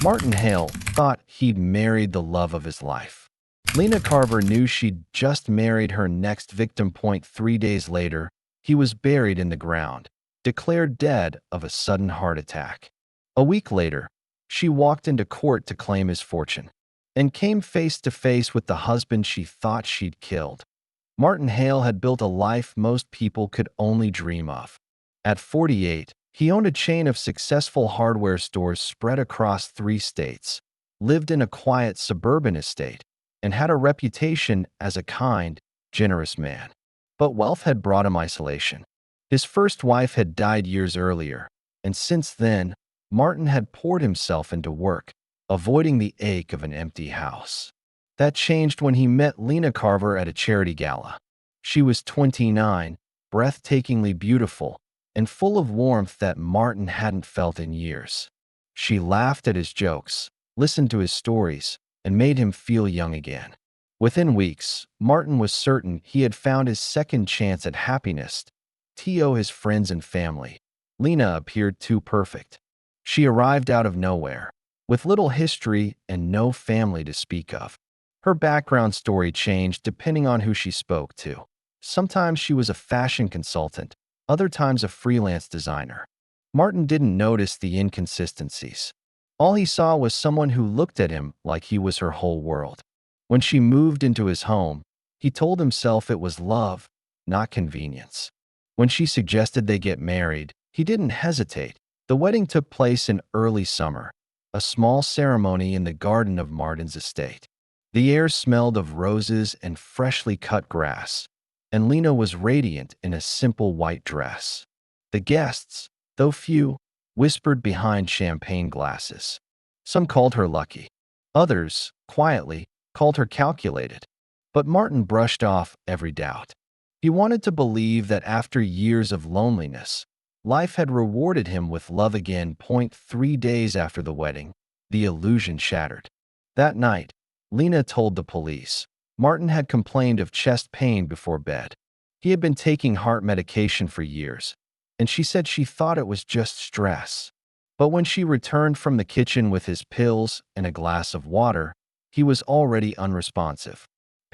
Martin Hale thought he'd married the love of his life. Lena Carver knew she'd just married her next victim. 3 days later, he was buried in the ground, declared dead of a sudden heart attack. A week later, she walked into court to claim his fortune and came face to face with the husband she thought she'd killed. Martin Hale had built a life most people could only dream of. At 48, he owned a chain of successful hardware stores spread across 3 states, lived in a quiet suburban estate, and had a reputation as a kind, generous man. But wealth had brought him isolation. His first wife had died years earlier, and since then, Martin had poured himself into work, avoiding the ache of an empty house. That changed when he met Lena Carver at a charity gala. She was 29, breathtakingly beautiful, and full of warmth that Martin hadn't felt in years. She laughed at his jokes, listened to his stories, and made him feel young again. Within weeks, Martin was certain he had found his second chance at happiness. To his friends and family, Lena appeared too perfect. She arrived out of nowhere, with little history and no family to speak of. Her background story changed depending on who she spoke to. Sometimes she was a fashion consultant, other times a freelance designer. Martin didn't notice the inconsistencies. All he saw was someone who looked at him like he was her whole world. When she moved into his home, he told himself it was love, not convenience. When she suggested they get married, he didn't hesitate. The wedding took place in early summer, a small ceremony in the garden of Martin's estate. The air smelled of roses and freshly cut grass, and Lena was radiant in a simple white dress. The guests, though few, whispered behind champagne glasses. Some called her lucky. Others, quietly, called her calculated. But Martin brushed off every doubt. He wanted to believe that after years of loneliness, life had rewarded him with love again. 3 days after the wedding, the illusion shattered. That night, Lena told the police Martin had complained of chest pain before bed. He had been taking heart medication for years, and she said she thought it was just stress. But when she returned from the kitchen with his pills and a glass of water, he was already unresponsive.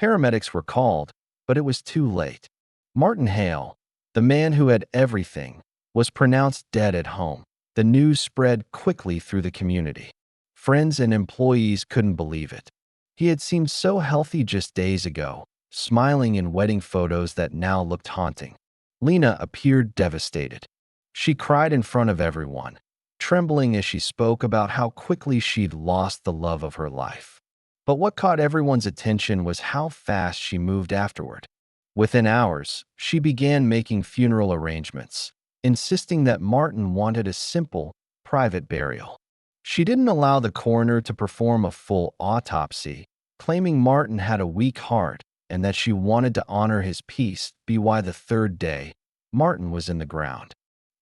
Paramedics were called, but it was too late. Martin Hale, the man who had everything, was pronounced dead at home. The news spread quickly through the community. Friends and employees couldn't believe it. He had seemed so healthy just days ago, smiling in wedding photos that now looked haunting. Lena appeared devastated. She cried in front of everyone, trembling as she spoke about how quickly she'd lost the love of her life. But what caught everyone's attention was how fast she moved afterward. Within hours, she began making funeral arrangements, insisting that Martin wanted a simple, private burial. She didn't allow the coroner to perform a full autopsy, claiming Martin had a weak heart and that she wanted to honor his peace. By the third day, Martin was in the ground.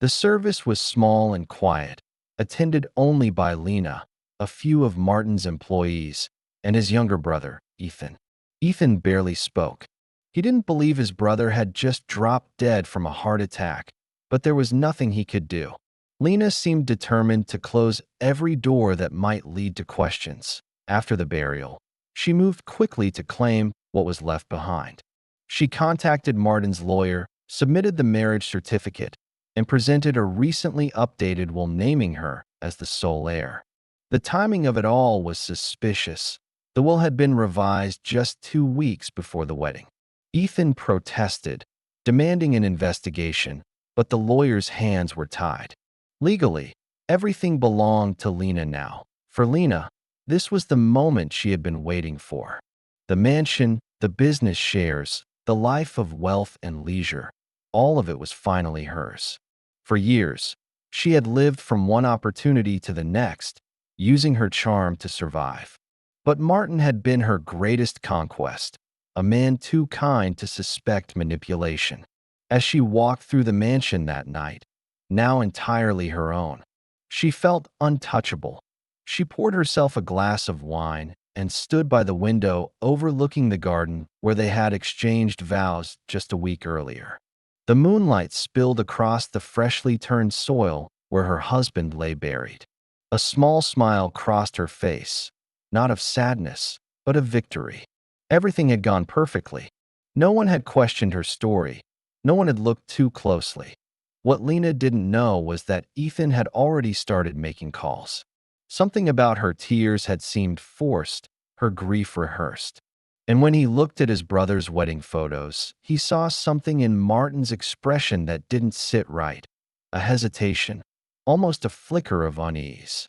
The service was small and quiet, attended only by Lena, a few of Martin's employees, and his younger brother, Ethan. Ethan barely spoke. He didn't believe his brother had just dropped dead from a heart attack, but there was nothing he could do. Lena seemed determined to close every door that might lead to questions. After the burial, she moved quickly to claim what was left behind. She contacted Martin's lawyer, submitted the marriage certificate, and presented a recently updated will naming her as the sole heir. The timing of it all was suspicious. The will had been revised just 2 weeks before the wedding. Ethan protested, demanding an investigation, but the lawyer's hands were tied. Legally, everything belonged to Lena now. For Lena, this was the moment she had been waiting for. The mansion, the business shares, the life of wealth and leisure, all of it was finally hers. For years, she had lived from one opportunity to the next, using her charm to survive. But Martin had been her greatest conquest, a man too kind to suspect manipulation. As she walked through the mansion that night, now entirely her own, she felt untouchable. She poured herself a glass of wine and stood by the window overlooking the garden where they had exchanged vows just a week earlier. The moonlight spilled across the freshly turned soil where her husband lay buried. A small smile crossed her face, not of sadness, but of victory. Everything had gone perfectly. No one had questioned her story. No one had looked too closely. What Lena didn't know was that Ethan had already started making calls. Something about her tears had seemed forced, her grief rehearsed. And when he looked at his brother's wedding photos, he saw something in Martin's expression that didn't sit right. A hesitation, almost a flicker of unease.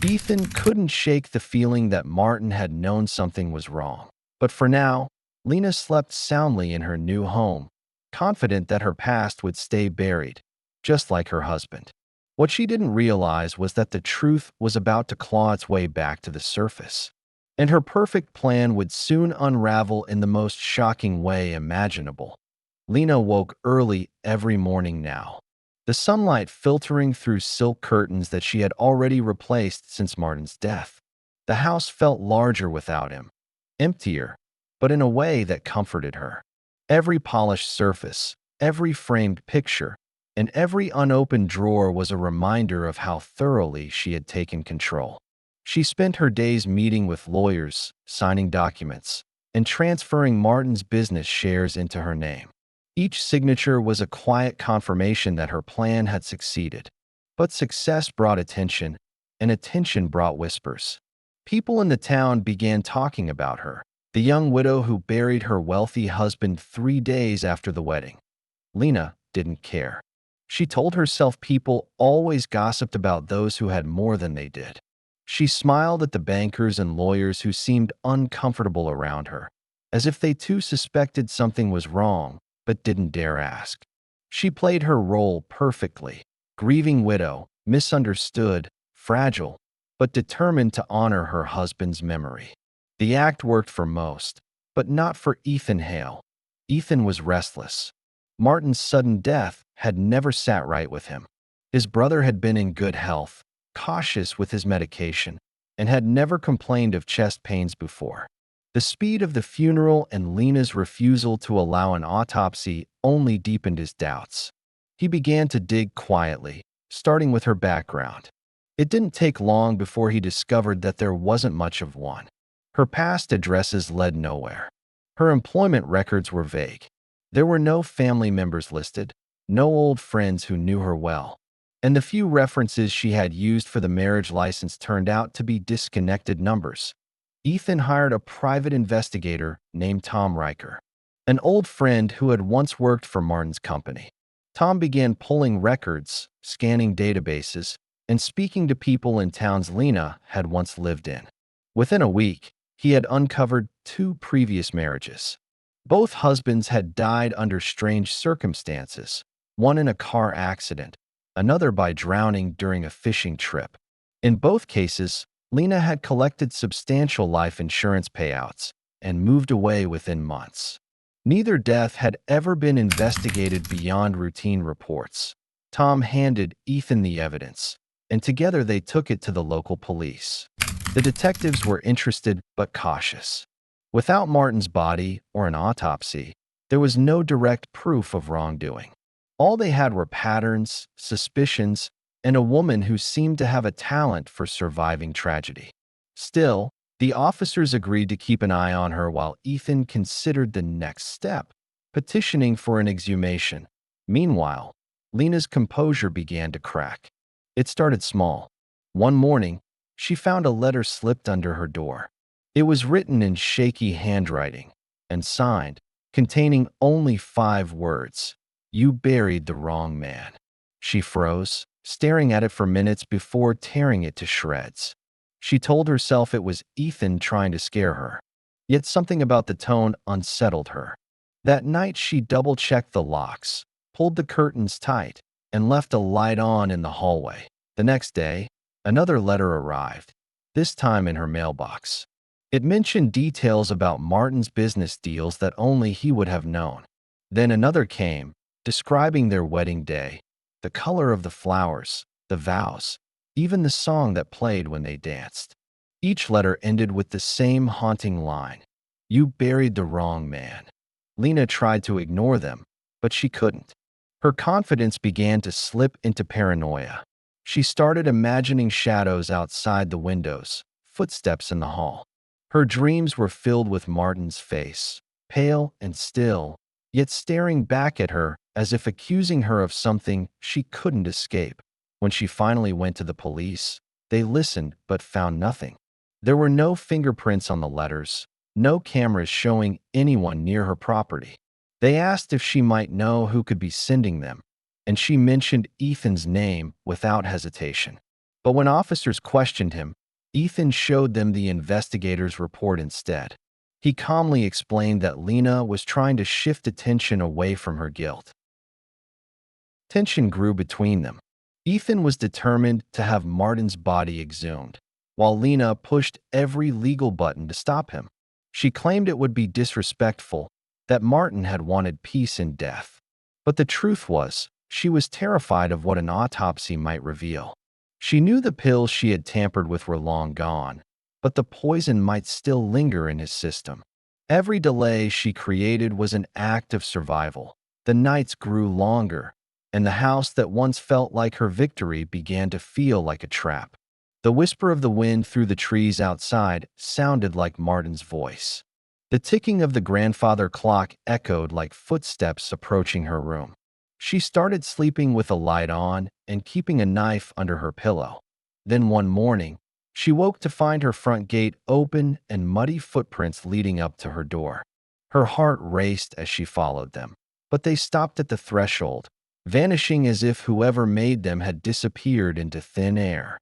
Ethan couldn't shake the feeling that Martin had known something was wrong. But for now, Lena slept soundly in her new home, confident that her past would stay buried, just like her husband. What she didn't realize was that the truth was about to claw its way back to the surface, and her perfect plan would soon unravel in the most shocking way imaginable. Lena woke early every morning now, the sunlight filtering through silk curtains that she had already replaced since Martin's death. The house felt larger without him, emptier, but in a way that comforted her. Every polished surface, every framed picture, and every unopened drawer was a reminder of how thoroughly she had taken control. She spent her days meeting with lawyers, signing documents, and transferring Martin's business shares into her name. Each signature was a quiet confirmation that her plan had succeeded. But success brought attention, and attention brought whispers. People in the town began talking about her, the young widow who buried her wealthy husband 3 days after the wedding. Lena didn't care. She told herself people always gossiped about those who had more than they did. She smiled at the bankers and lawyers who seemed uncomfortable around her, as if they too suspected something was wrong, but didn't dare ask. She played her role perfectly, grieving widow, misunderstood, fragile, but determined to honor her husband's memory. The act worked for most, but not for Ethan Hale. Ethan was restless. Martin's sudden death had never sat right with him. His brother had been in good health, cautious with his medication, and had never complained of chest pains before. The speed of the funeral and Lena's refusal to allow an autopsy only deepened his doubts. He began to dig quietly, starting with her background. It didn't take long before he discovered that there wasn't much of one. Her past addresses led nowhere. Her employment records were vague. There were no family members listed, no old friends who knew her well, and the few references she had used for the marriage license turned out to be disconnected numbers. Ethan hired a private investigator named Tom Riker, an old friend who had once worked for Martin's company. Tom began pulling records, scanning databases, and speaking to people in towns Lena had once lived in. Within a week, he had uncovered 2 previous marriages. Both husbands had died under strange circumstances, one in a car accident, another by drowning during a fishing trip. In both cases, Lena had collected substantial life insurance payouts and moved away within months. Neither death had ever been investigated beyond routine reports. Tom handed Ethan the evidence, and together they took it to the local police. The detectives were interested but cautious. Without Martin's body or an autopsy, there was no direct proof of wrongdoing. All they had were patterns, suspicions, and a woman who seemed to have a talent for surviving tragedy. Still, the officers agreed to keep an eye on her while Ethan considered the next step, petitioning for an exhumation. Meanwhile, Lena's composure began to crack. It started small. One morning, she found a letter slipped under her door. It was written in shaky handwriting and signed, containing only 5 words. "You buried the wrong man." She froze, staring at it for minutes before tearing it to shreds. She told herself it was Ethan trying to scare her, yet something about the tone unsettled her. That night she double-checked the locks, pulled the curtains tight, and left a light on in the hallway. The next day, another letter arrived, this time in her mailbox. It mentioned details about Martin's business deals that only he would have known. Then another came, describing their wedding day, the color of the flowers, the vows, even the song that played when they danced. Each letter ended with the same haunting line: "You buried the wrong man." Lena tried to ignore them, but she couldn't. Her confidence began to slip into paranoia. She started imagining shadows outside the windows, footsteps in the hall. Her dreams were filled with Martin's face, pale and still, yet staring back at her as if accusing her of something she couldn't escape. When she finally went to the police, they listened but found nothing. There were no fingerprints on the letters, no cameras showing anyone near her property. They asked if she might know who could be sending them, and she mentioned Ethan's name without hesitation. But when officers questioned him, Ethan showed them the investigator's report instead. He calmly explained that Lena was trying to shift attention away from her guilt. Tension grew between them. Ethan was determined to have Martin's body exhumed, while Lena pushed every legal button to stop him. She claimed it would be disrespectful, that Martin had wanted peace in death. But the truth was, she was terrified of what an autopsy might reveal. She knew the pills she had tampered with were long gone, but the poison might still linger in his system. Every delay she created was an act of survival. The nights grew longer, and the house that once felt like her victory began to feel like a trap. The whisper of the wind through the trees outside sounded like Martin's voice. The ticking of the grandfather clock echoed like footsteps approaching her room. She started sleeping with a light on and keeping a knife under her pillow. Then one morning, she woke to find her front gate open and muddy footprints leading up to her door. Her heart raced as she followed them, but they stopped at the threshold, vanishing as if whoever made them had disappeared into thin air.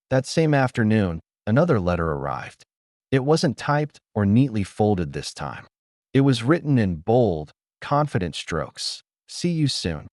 That same afternoon, another letter arrived. It wasn't typed or neatly folded this time. It was written in bold, confident strokes. "See you soon."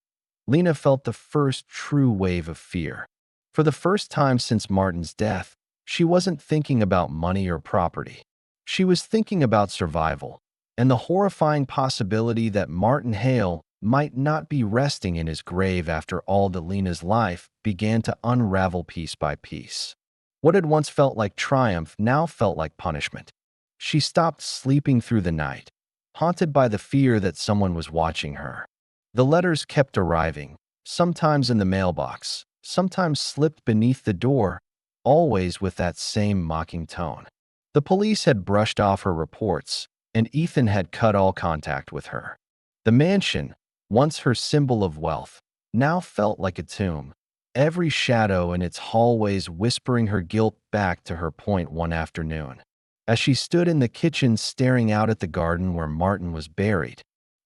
Lena felt the first true wave of fear. For the first time since Martin's death, she wasn't thinking about money or property. She was thinking about survival and the horrifying possibility that Martin Hale might not be resting in his grave after all that Lena's life began to unravel piece by piece. What had once felt like triumph now felt like punishment. She stopped sleeping through the night, haunted by the fear that someone was watching her. The letters kept arriving, sometimes in the mailbox, sometimes slipped beneath the door, always with that same mocking tone. The police had brushed off her reports, and Ethan had cut all contact with her. The mansion, once her symbol of wealth, now felt like a tomb, every shadow in its hallways whispering her guilt back to her point one afternoon. As she stood in the kitchen staring out at the garden where Martin was buried,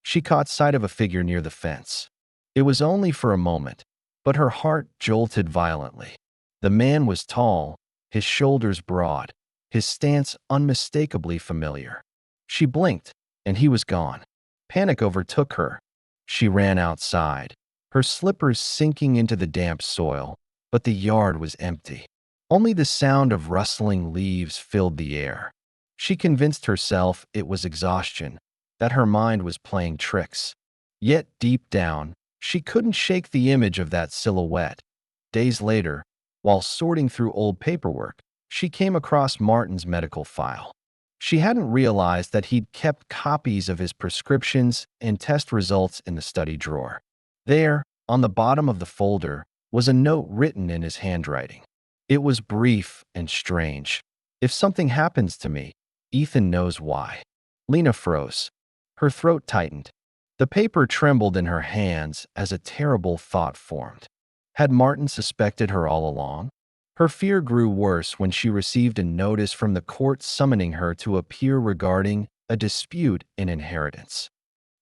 she caught sight of a figure near the fence. It was only for a moment, but her heart jolted violently. The man was tall, his shoulders broad, his stance unmistakably familiar. She blinked, and he was gone. Panic overtook her. She ran outside, her slippers sinking into the damp soil, but the yard was empty. Only the sound of rustling leaves filled the air. She convinced herself it was exhaustion, that her mind was playing tricks. Yet deep down, she couldn't shake the image of that silhouette. Days later, while sorting through old paperwork, she came across Martin's medical file. She hadn't realized that he'd kept copies of his prescriptions and test results in the study drawer. There, on the bottom of the folder, was a note written in his handwriting. It was brief and strange. "If something happens to me, Ethan knows why." Lena froze. Her throat tightened. The paper trembled in her hands as a terrible thought formed. Had Martin suspected her all along? Her fear grew worse when she received a notice from the court summoning her to appear regarding a dispute in inheritance.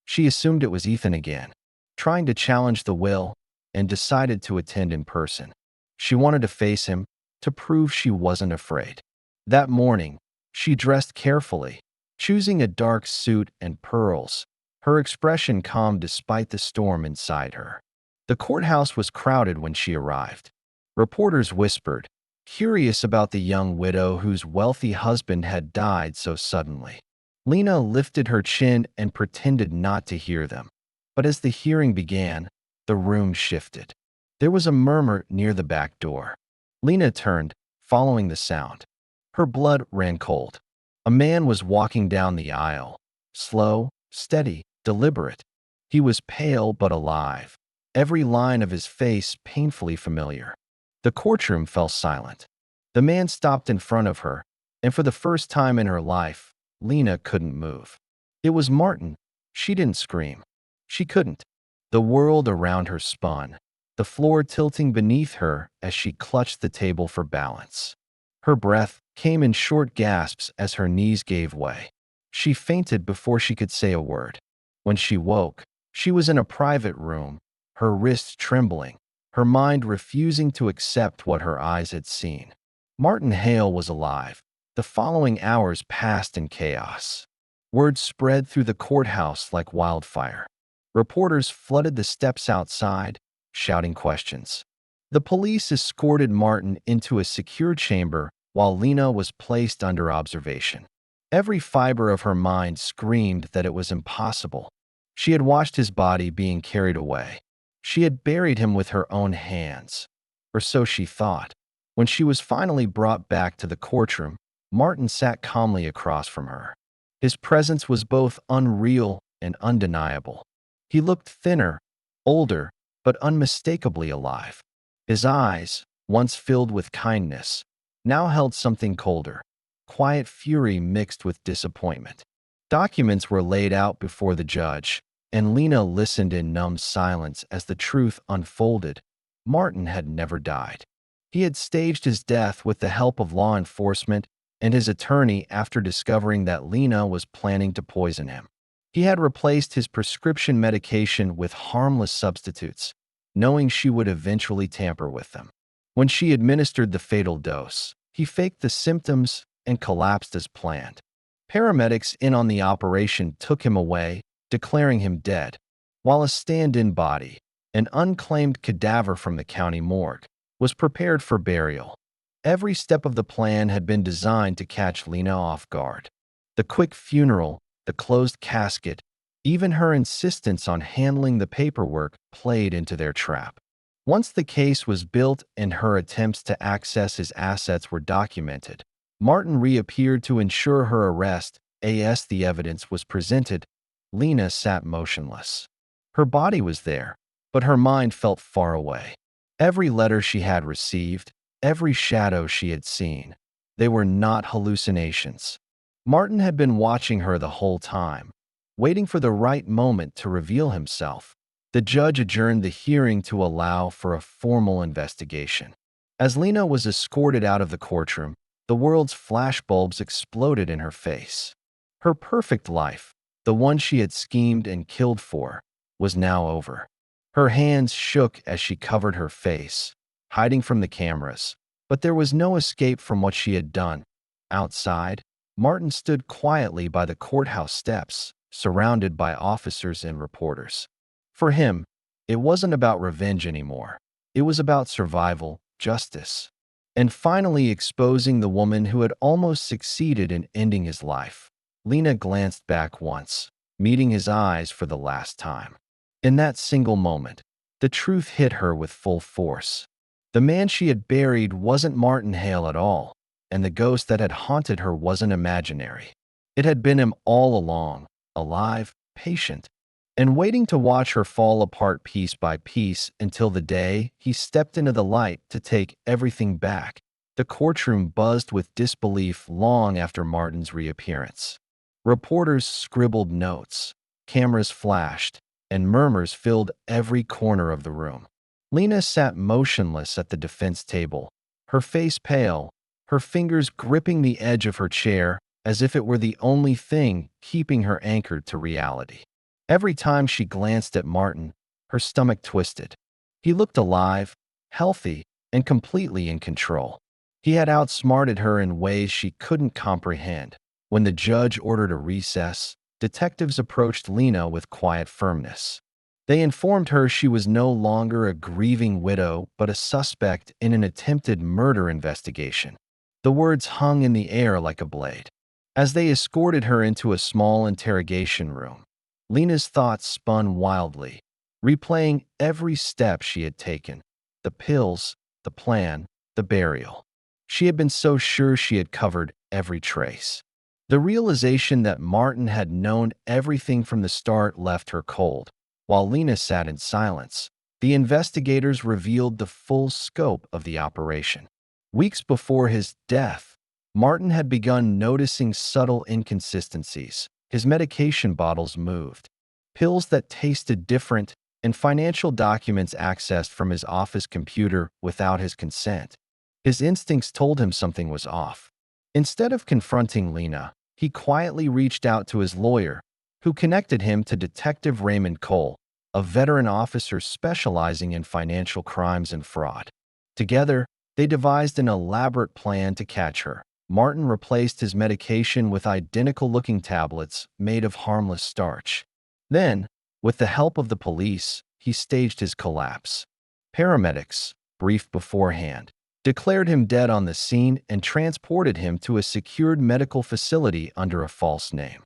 She assumed it was Ethan again, trying to challenge the will, and decided to attend in person. She wanted to face him, to prove she wasn't afraid. That morning, she dressed carefully, choosing a dark suit and pearls, her expression calm despite the storm inside her. The courthouse was crowded when she arrived. Reporters whispered, curious about the young widow whose wealthy husband had died so suddenly. Lena lifted her chin and pretended not to hear them. But as the hearing began, the room shifted. There was a murmur near the back door. Lena turned, following the sound. Her blood ran cold. A man was walking down the aisle, slow, steady, deliberate. He was pale but alive, every line of his face painfully familiar. The courtroom fell silent. The man stopped in front of her, and for the first time in her life, Lena couldn't move. It was Martin. She didn't scream. She couldn't. The world around her spun, the floor tilting beneath her as she clutched the table for balance. Her breath came in short gasps as her knees gave way. She fainted before she could say a word. When she woke, she was in a private room, her wrists trembling, her mind refusing to accept what her eyes had seen. Martin Hale was alive. The following hours passed in chaos. Word spread through the courthouse like wildfire. Reporters flooded the steps outside, shouting questions. The police escorted Martin into a secure chamber while Lena was placed under observation. Every fiber of her mind screamed that it was impossible. She had watched his body being carried away. She had buried him with her own hands. Or so she thought. When she was finally brought back to the courtroom, Martin sat calmly across from her. His presence was both unreal and undeniable. He looked thinner, older, but unmistakably alive. His eyes, once filled with kindness, now held something colder, quiet fury mixed with disappointment. Documents were laid out before the judge, and Lena listened in numb silence as the truth unfolded. Martin had never died. He had staged his death with the help of law enforcement and his attorney after discovering that Lena was planning to poison him. He had replaced his prescription medication with harmless substitutes, knowing she would eventually tamper with them. When she administered the fatal dose, he faked the symptoms and collapsed as planned. Paramedics in on the operation took him away, declaring him dead, while a stand-in body, an unclaimed cadaver from the county morgue, was prepared for burial. Every step of the plan had been designed to catch Lena off guard. The quick funeral, the closed casket, even her insistence on handling the paperwork played into their trap. Once the case was built and her attempts to access his assets were documented, Martin reappeared to ensure her arrest. As the evidence was presented, Lena sat motionless. Her body was there, but her mind felt far away. Every letter she had received, every shadow she had seen, they were not hallucinations. Martin had been watching her the whole time, waiting for the right moment to reveal himself. The judge adjourned the hearing to allow for a formal investigation. As Lena was escorted out of the courtroom, the world's flashbulbs exploded in her face. Her perfect life, the one she had schemed and killed for, was now over. Her hands shook as she covered her face, hiding from the cameras, but there was no escape from what she had done. Outside, Martin stood quietly by the courthouse steps, surrounded by officers and reporters. For him, it wasn't about revenge anymore. It was about survival, justice, and finally exposing the woman who had almost succeeded in ending his life. Lena glanced back once, meeting his eyes for the last time. In that single moment, the truth hit her with full force. The man she had buried wasn't Martin Hale at all, and the ghost that had haunted her wasn't imaginary. It had been him all along, alive, patient, and waiting to watch her fall apart piece by piece until the day he stepped into the light to take everything back. The courtroom buzzed with disbelief long after Martin's reappearance. Reporters scribbled notes, cameras flashed, and murmurs filled every corner of the room. Lena sat motionless at the defense table, her face pale, her fingers gripping the edge of her chair as if it were the only thing keeping her anchored to reality. Every time she glanced at Martin, her stomach twisted. He looked alive, healthy, and completely in control. He had outsmarted her in ways she couldn't comprehend. When the judge ordered a recess, detectives approached Lena with quiet firmness. They informed her she was no longer a grieving widow but a suspect in an attempted murder investigation. The words hung in the air like a blade. As they escorted her into a small interrogation room, Lena's thoughts spun wildly, replaying every step she had taken: the pills, the plan, the burial. She had been so sure she had covered every trace. The realization that Martin had known everything from the start left her cold. While Lena sat in silence, The investigators revealed the full scope of the operation. Weeks before his death, Martin had begun noticing subtle inconsistencies. His medication bottles moved, pills that tasted different, and financial documents accessed from his office computer without his consent. His instincts told him something was off. Instead of confronting Lena, he quietly reached out to his lawyer, who connected him to Detective Raymond Cole, a veteran officer specializing in financial crimes and fraud. Together, they devised an elaborate plan to catch her. Martin replaced his medication with identical-looking tablets made of harmless starch. Then, with the help of the police, he staged his collapse. Paramedics, briefed beforehand, declared him dead on the scene and transported him to a secured medical facility under a false name.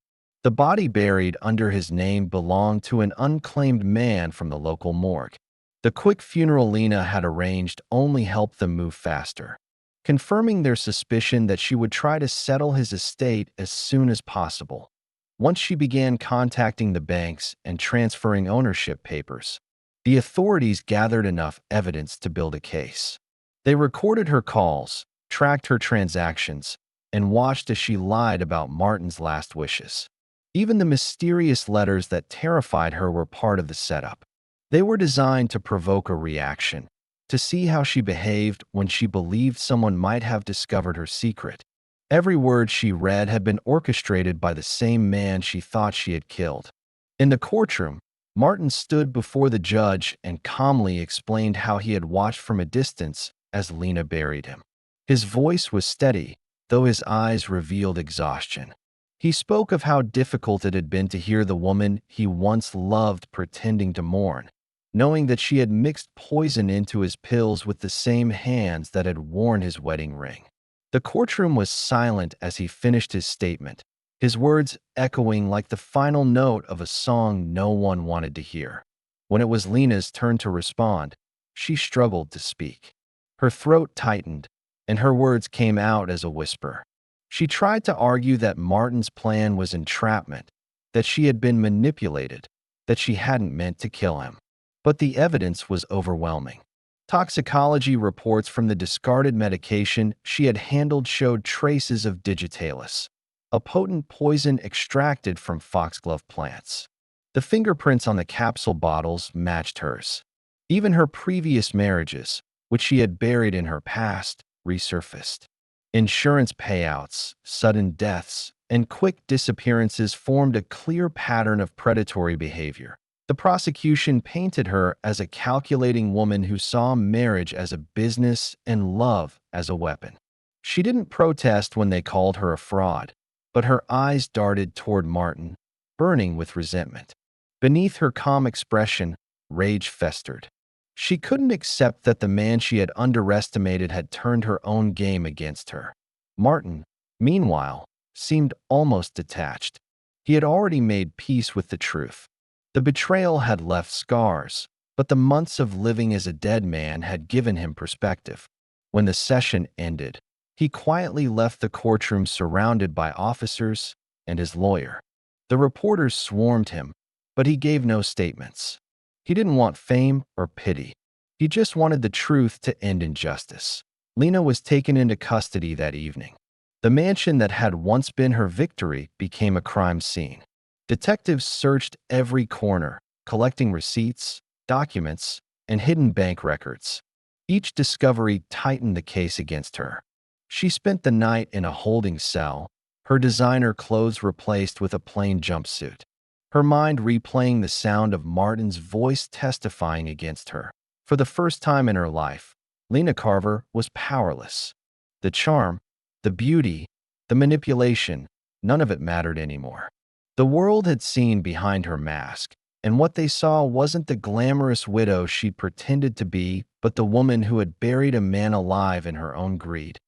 The body buried under his name belonged to an unclaimed man from the local morgue. The quick funeral Lena had arranged only helped them move faster, confirming their suspicion that she would try to settle his estate as soon as possible. Once she began contacting the banks and transferring ownership papers, the authorities gathered enough evidence to build a case. They recorded her calls, tracked her transactions, and watched as she lied about Martin's last wishes. Even the mysterious letters that terrified her were part of the setup. They were designed to provoke a reaction, to see how she behaved when she believed someone might have discovered her secret. Every word she read had been orchestrated by the same man she thought she had killed. In the courtroom, Martin stood before the judge and calmly explained how he had watched from a distance as Lena buried him. His voice was steady, though his eyes revealed exhaustion. He spoke of how difficult it had been to hear the woman he once loved pretending to mourn, knowing that she had mixed poison into his pills with the same hands that had worn his wedding ring. The courtroom was silent as he finished his statement, his words echoing like the final note of a song no one wanted to hear. When it was Lena's turn to respond, she struggled to speak. Her throat tightened, and her words came out as a whisper. She tried to argue that Martin's plan was entrapment, that she had been manipulated, that she hadn't meant to kill him. But the evidence was overwhelming. Toxicology reports from the discarded medication she had handled showed traces of digitalis, a potent poison extracted from foxglove plants. The fingerprints on the capsule bottles matched hers. Even her previous marriages, which she had buried in her past, resurfaced. Insurance payouts, sudden deaths, and quick disappearances formed a clear pattern of predatory behavior. The prosecution painted her as a calculating woman who saw marriage as a business and love as a weapon. She didn't protest when they called her a fraud, but her eyes darted toward Martin, burning with resentment. Beneath her calm expression, rage festered. She couldn't accept that the man she had underestimated had turned her own game against her. Martin, meanwhile, seemed almost detached. He had already made peace with the truth. The betrayal had left scars, but the months of living as a dead man had given him perspective. When the session ended, he quietly left the courtroom surrounded by officers and his lawyer. The reporters swarmed him, but he gave no statements. He didn't want fame or pity. He just wanted the truth to end injustice. Lena was taken into custody that evening. The mansion that had once been her victory became a crime scene. Detectives searched every corner, collecting receipts, documents, and hidden bank records. Each discovery tightened the case against her. She spent the night in a holding cell, her designer clothes replaced with a plain jumpsuit, her mind replaying the sound of Martin's voice testifying against her. For the first time in her life, Lena Carver was powerless. The charm, the beauty, the manipulation, none of it mattered anymore. The world had seen behind her mask, and what they saw wasn't the glamorous widow she'd pretended to be, but the woman who had buried a man alive in her own greed.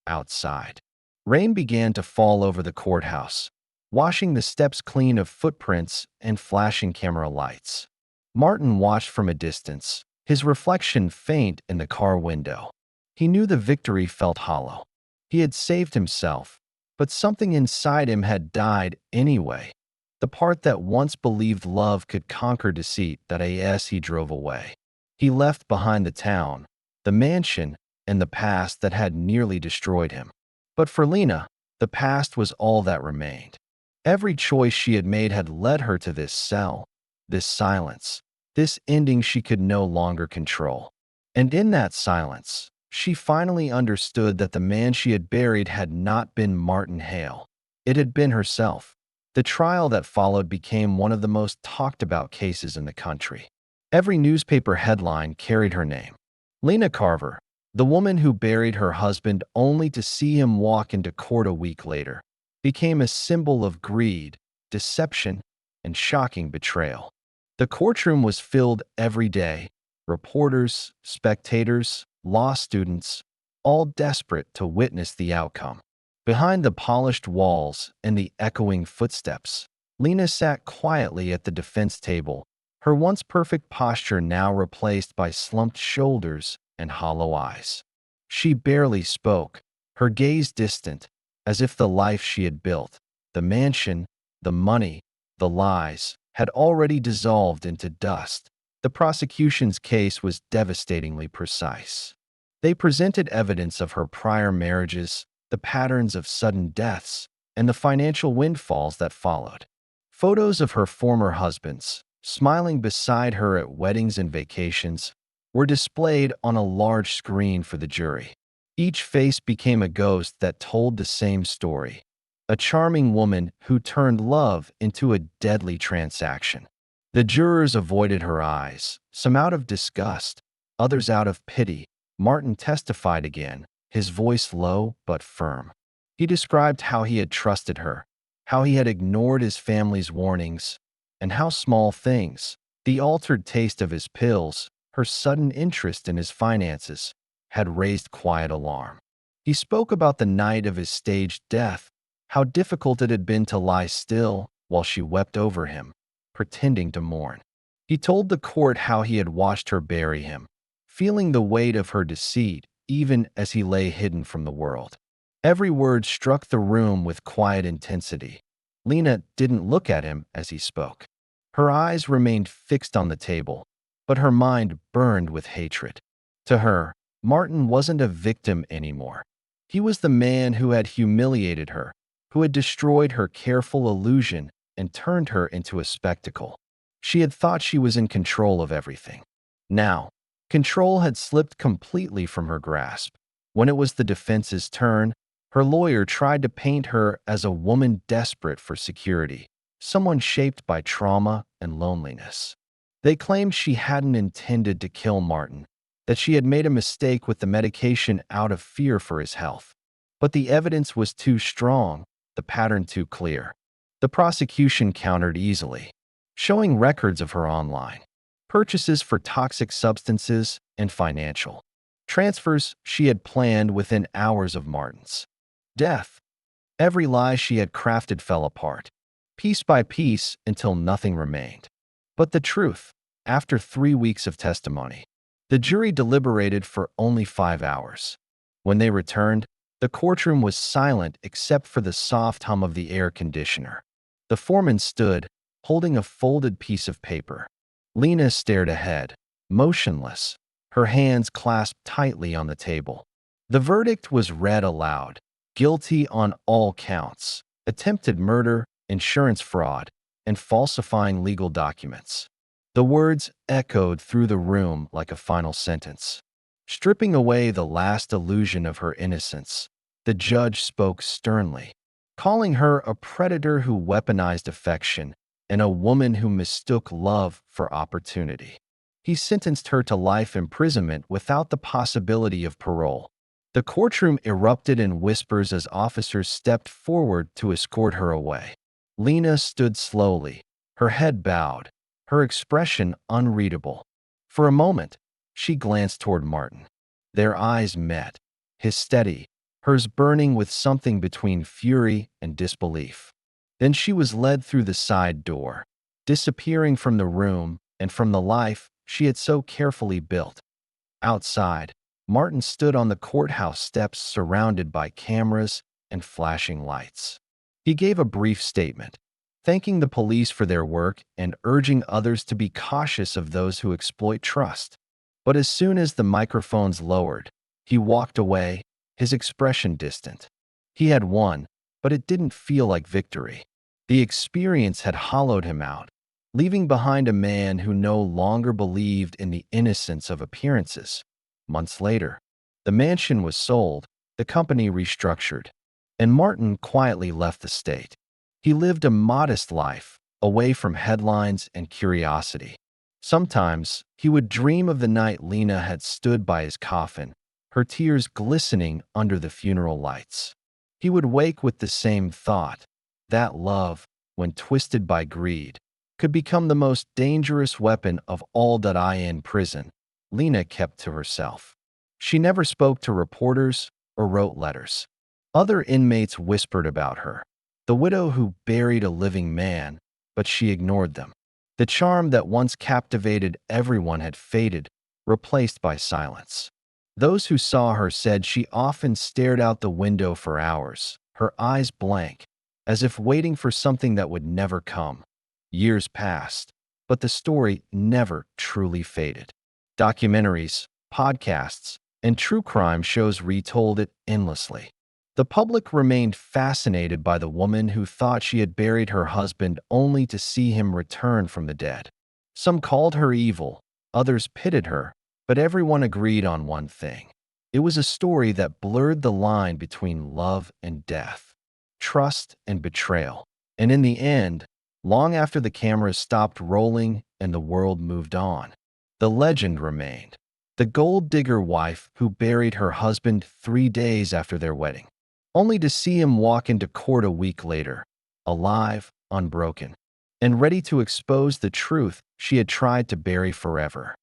Outside, rain began to fall over the courthouse, washing the steps clean of footprints and flashing camera lights. Martin watched from a distance, his reflection faint in the car window. He knew the victory felt hollow. He had saved himself, but something inside him had died anyway. The part that once believed love could conquer deceit, that he drove away. He left behind the town, the mansion, and the past that had nearly destroyed him. But for Lena, the past was all that remained. Every choice she had made had led her to this cell, this silence, this ending she could no longer control. And in that silence, she finally understood that the man she had buried had not been Martin Hale. It had been herself. The trial that followed became one of the most talked about cases in the country. Every newspaper headline carried her name. Lena Carver, the woman who buried her husband only to see him walk into court a week later, became a symbol of greed, deception, and shocking betrayal. The courtroom was filled every day. Reporters, spectators, law students, all desperate to witness the outcome. Behind the polished walls and the echoing footsteps, Lena sat quietly at the defense table, her once perfect posture now replaced by slumped shoulders and hollow eyes. She barely spoke, her gaze distant, as if the life she had built, the mansion, the money, the lies, had already dissolved into dust. The prosecution's case was devastatingly precise. They presented evidence of her prior marriages, the patterns of sudden deaths, and the financial windfalls that followed. Photos of her former husbands, smiling beside her at weddings and vacations, were displayed on a large screen for the jury. Each face became a ghost that told the same story. A charming woman who turned love into a deadly transaction. The jurors avoided her eyes, some out of disgust, others out of pity. Martin testified again, his voice low but firm. He described how he had trusted her, how he had ignored his family's warnings, and how small things, the altered taste of his pills, her sudden interest in his finances, had raised quiet alarm. He spoke about the night of his staged death, how difficult it had been to lie still while she wept over him, pretending to mourn. He told the court how he had watched her bury him, feeling the weight of her deceit even as he lay hidden from the world. Every word struck the room with quiet intensity. Lena didn't look at him as he spoke. Her eyes remained fixed on the table, but her mind burned with hatred. To her, Martin wasn't a victim anymore. He was the man who had humiliated her, who had destroyed her careful illusion and turned her into a spectacle. She had thought she was in control of everything. Now, control had slipped completely from her grasp. When it was the defense's turn, her lawyer tried to paint her as a woman desperate for security, someone shaped by trauma and loneliness. They claimed she hadn't intended to kill Martin, that she had made a mistake with the medication out of fear for his health. But the evidence was too strong, the pattern too clear. The prosecution countered easily, showing records of her online purchases for toxic substances and financial transfers she had planned within hours of Martin's death. Every lie she had crafted fell apart, piece by piece until nothing remained. But the truth, after 3 weeks of testimony, the jury deliberated for only 5 hours. When they returned, the courtroom was silent except for the soft hum of the air conditioner. The foreman stood, holding a folded piece of paper. Lena stared ahead, motionless, her hands clasped tightly on the table. The verdict was read aloud, guilty on all counts: attempted murder, insurance fraud, and falsifying legal documents. The words echoed through the room like a final sentence. Stripping away the last illusion of her innocence, the judge spoke sternly, calling her a predator who weaponized affection and a woman who mistook love for opportunity. He sentenced her to life imprisonment without the possibility of parole. The courtroom erupted in whispers as officers stepped forward to escort her away. Lena stood slowly, her head bowed, her expression unreadable. For a moment, she glanced toward Martin. Their eyes met, his steady, hers burning with something between fury and disbelief. Then she was led through the side door, disappearing from the room and from the life she had so carefully built. Outside, Martin stood on the courthouse steps surrounded by cameras and flashing lights. He gave a brief statement, thanking the police for their work and urging others to be cautious of those who exploit trust. But as soon as the microphones lowered, he walked away, his expression distant. He had won, but it didn't feel like victory. The experience had hollowed him out, leaving behind a man who no longer believed in the innocence of appearances. Months later, the mansion was sold, the company restructured, and Martin quietly left the state. He lived a modest life, away from headlines and curiosity. Sometimes he would dream of the night Lena had stood by his coffin, her tears glistening under the funeral lights. He would wake with the same thought: that love, when twisted by greed, could become the most dangerous weapon of all that I in prison. Lena kept to herself. She never spoke to reporters or wrote letters. Other inmates whispered about her, the widow who buried a living man, but she ignored them. The charm that once captivated everyone had faded, replaced by silence. Those who saw her said she often stared out the window for hours, her eyes blank, as if waiting for something that would never come. Years passed, but the story never truly faded. Documentaries, podcasts, and true crime shows retold it endlessly. The public remained fascinated by the woman who thought she had buried her husband only to see him return from the dead. Some called her evil, others pitied her, but everyone agreed on one thing. It was a story that blurred the line between love and death, trust and betrayal. And in the end, long after the cameras stopped rolling and the world moved on, the legend remained. The gold digger wife who buried her husband 3 days after their wedding, only to see him walk into court a week later, alive, unbroken, and ready to expose the truth she had tried to bury forever.